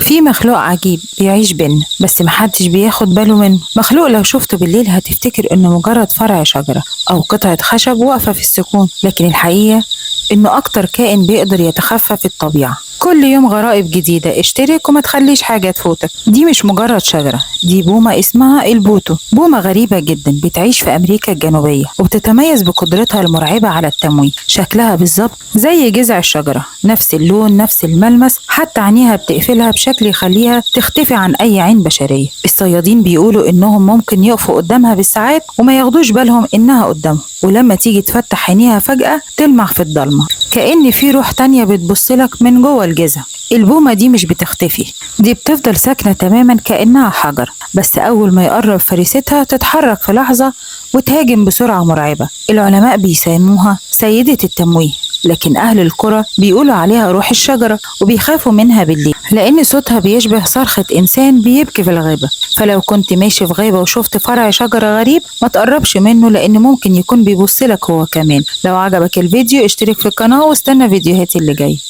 في مخلوق عجيب بيعيش بينا بس محدش بياخد باله منه. مخلوق لو شفته بالليل هتفتكر انه مجرد فرع شجرة او قطعة خشب واقفة في السكون، لكن الحقيقة انه اكتر كائن بيقدر يتخفى في الطبيعة. كل يوم غرائب جديدة، اشترك وما تخليش حاجة تفوتك. دي مش مجرد شجرة، دي بومة اسمها البوتو. بومة غريبة جدا بتعيش في أمريكا الجنوبية وبتتميز بقدرتها المرعبة على التمويه. شكلها بالظبط زي جذع الشجرة، نفس اللون نفس الملمس، حتى عينيها بتقفلها بشكل يخليها تختفي عن أي عين بشرية. الصيادين بيقولوا إنهم ممكن يقفوا قدامها بالساعات وما ياخدوش بالهم إنها قدامهم، ولما تيجي تفتح عينيها فجأة تلمع في الضلمة كأن في روح تانية بتبصلك من جوه الجذع. البومة دي مش بتختفي، دي بتفضل ساكنة تماما كأنها حجر، بس أول ما يقرب فريستها تتحرك في لحظة وتهاجم بسرعة مرعبة. العلماء بيسموها سيدة التمويه، لكن أهل القرى بيقولوا عليها روح الشجرة وبيخافوا منها بالليل لأن صوتها بيشبه صرخة إنسان بيبكي في الغابة. فلو كنت ماشي في غابة وشفت فرع شجرة غريب ما تقربش منه، لأن ممكن يكون بيبصلك هو كمان. لو عجبك الفيديو اشترك في القناة واستنى فيديوهاتي اللي جاية.